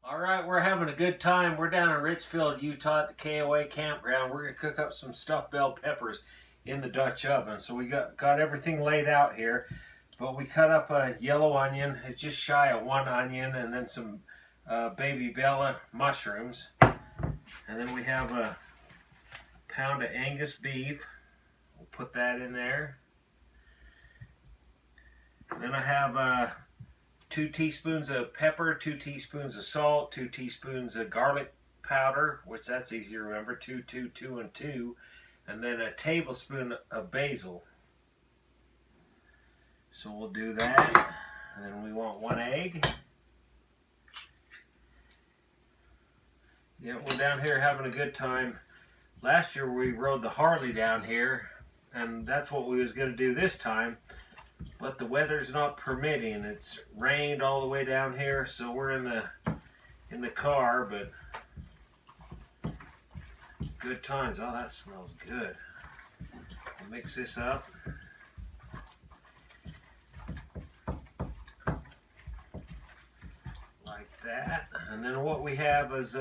All right, we're having a good time. We're down in Richfield, Utah at the KOA campground. We're going to cook up some stuffed bell peppers in the Dutch oven. So we got everything laid out here, but we cut up a yellow onion. It's just shy of 1 onion, and then some baby bella mushrooms. And then we have a pound of Angus beef. We'll put that in there. And then I have 2 teaspoons of pepper, 2 teaspoons of salt, 2 teaspoons of garlic powder, which that's easy to remember, 2, 2, 2, and 2, and then a tablespoon of basil. So we'll do that, and then we want 1 egg. Yeah, we're down here having a good time. Last year we rode the Harley down here, and that's what we was going to do this time. But the weather's not permitting. It's rained all the way down here, so we're in the car, but good times. Oh, that smells good. I'll mix this up. Like that. And then what we have is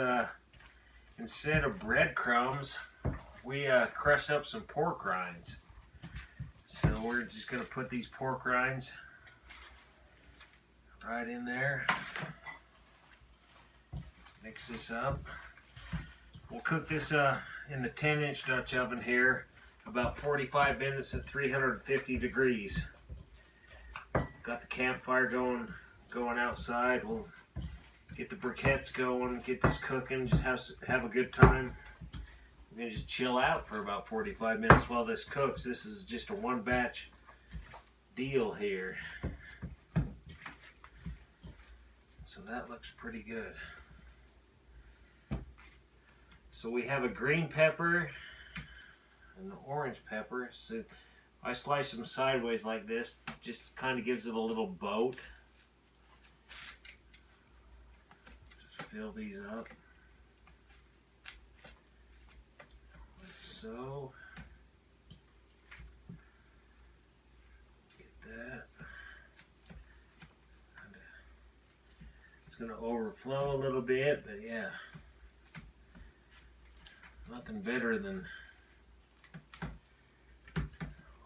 instead of breadcrumbs, we crushed up some pork rinds. So we're just going to put these pork rinds right in there. Mix this up. We'll cook this in the 10-inch Dutch oven here, about 45 minutes at 350 degrees. Got the campfire going outside. We'll get the briquettes going, get this cooking, just have a good time. We're going to just chill out for about 45 minutes while this cooks. This is just a one batch deal here. So that looks pretty good. So we have a green pepper and an orange pepper. So I slice them sideways like this, just kind of gives it a little boat. Just fill these up. So, get that. It's going to overflow a little bit, but yeah, nothing better than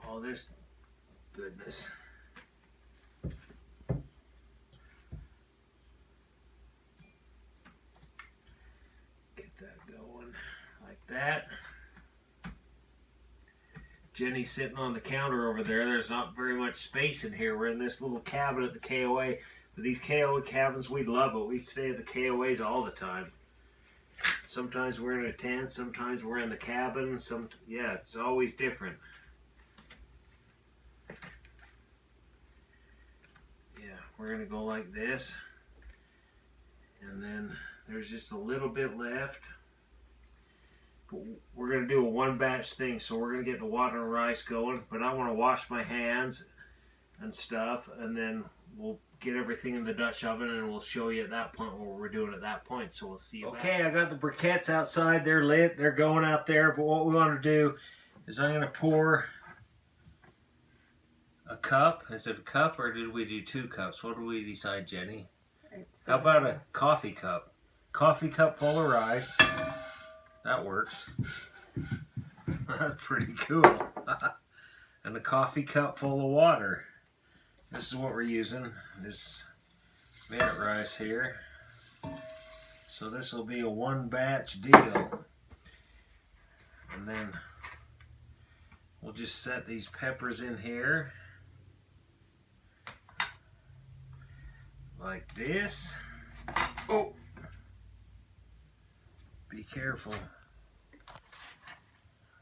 all this goodness. Get that going like that. Jenny's sitting on the counter over there. There's not very much space in here. We're in this little cabin at the KOA. But these KOA cabins, we love it. We stay at the KOAs all the time. Sometimes we're in a tent. Sometimes we're in the cabin. Yeah, it's always different. Yeah, we're going to go like this. And then there's just a little bit left. We're going to do a one batch thing, so we're going to get the water and rice going, but I want to wash my hands and stuff, and then we'll get everything in the Dutch oven, and we'll show you at that point what we're doing at that point, so we'll see you back. Okay, I got the briquettes outside. They're lit. They're going out there, but what we want to do is I'm going to pour a cup. Is it a cup, or did we do 2 cups? What did we decide, Jenny? How about a coffee cup? Coffee cup full of rice. That works. That's pretty cool. And a coffee cup full of water. This is what we're using. This minute rice here. So this will be a one batch deal. And then we'll just set these peppers in here. Like this. Oh! Be careful.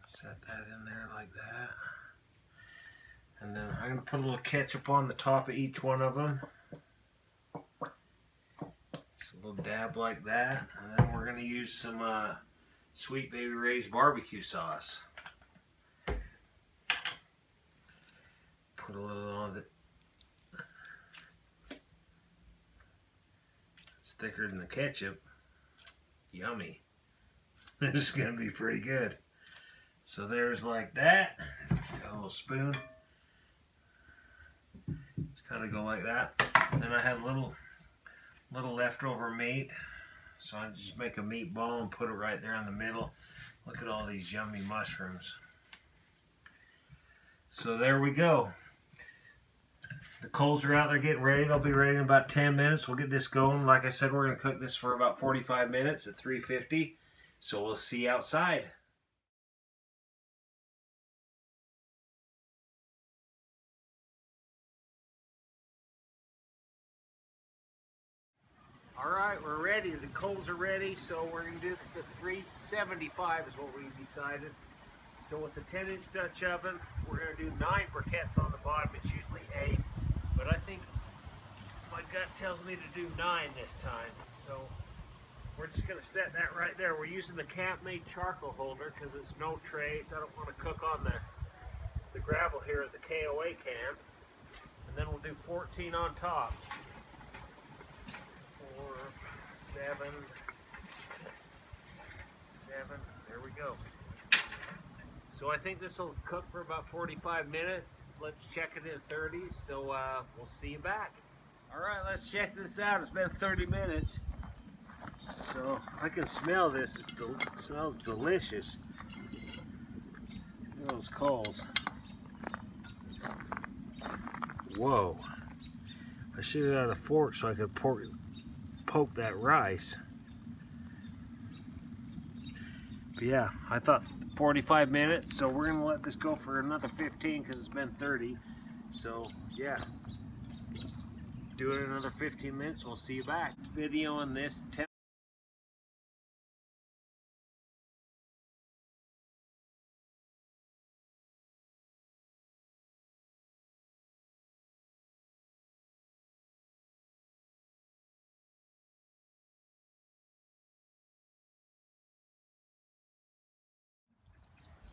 Set that in there like that. And then I'm going to put a little ketchup on the top of each one of them. Just a little dab like that. And then we're going to use some Sweet Baby Ray's barbecue sauce. Put a little on it. It's thicker than the ketchup. Yummy. This is going to be pretty good. So there's like that. Got a little spoon. Just kind of go like that. Then I have little leftover meat. So I just make a meatball and put it right there in the middle. Look at all these yummy mushrooms. So there we go. The coals are out there getting ready. They'll be ready in about 10 minutes. We'll get this going. Like I said, we're going to cook this for about 45 minutes at 350. So we'll see you outside. Alright, we're ready. The coals are ready. So we're going to do this at 375 is what we decided. So with the 10-inch Dutch oven, we're going to do 9 briquettes on the bottom. It's usually 8. But I think my gut tells me to do 9 this time. So we're just going to set that right there. We're using the CampMaid charcoal holder because it's no trace. I don't want to cook on the gravel here at the KOA camp. And then we'll do 14 on top. 4, 7, there we go. So I think this will cook for about 45 minutes. Let's check it in 30, so we'll see you back. All right, let's check this out. It's been 30 minutes. So I can smell this. It smells delicious. Look at those coals. Whoa. I should have had a fork so I could poke that rice. But yeah, I thought 45 minutes, so we're gonna let this go for another 15 because it's been 30. So yeah, do it another 15 minutes. We'll see you back. Video on this.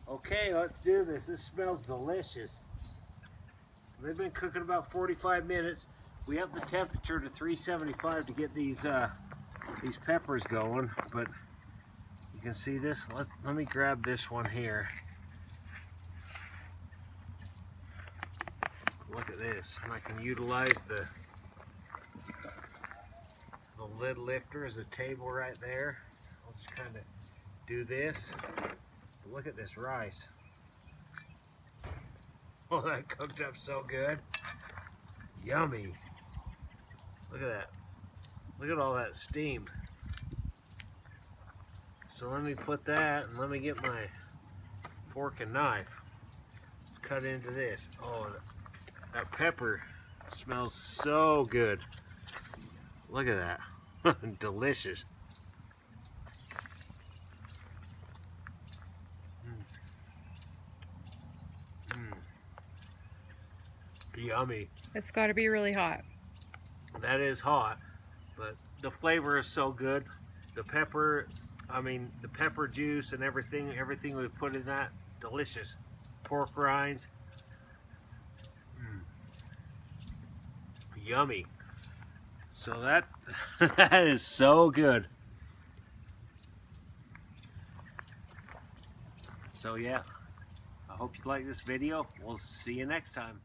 Okay, let's do this. This smells delicious. So they've been cooking about 45 minutes. We have the temperature to 375 to get these peppers going, but you can see this. Let me grab this one here. Look at this. And I can utilize the lid lifter as a table right there. I'll just kind of do this. Look at this rice. Oh, that cooked up so good. Yummy. Look at that. Look at all that steam. So let me put that and let me get my fork and knife. Let's cut into this. Oh, that pepper smells so good. Look at that. Delicious. Yummy. It's got to be really hot. That is hot, but the flavor is so good. The pepper, the pepper juice and everything we put in that, delicious. Pork rinds. Yummy. So that is so good. So yeah, I hope you like this video. We'll see you next time.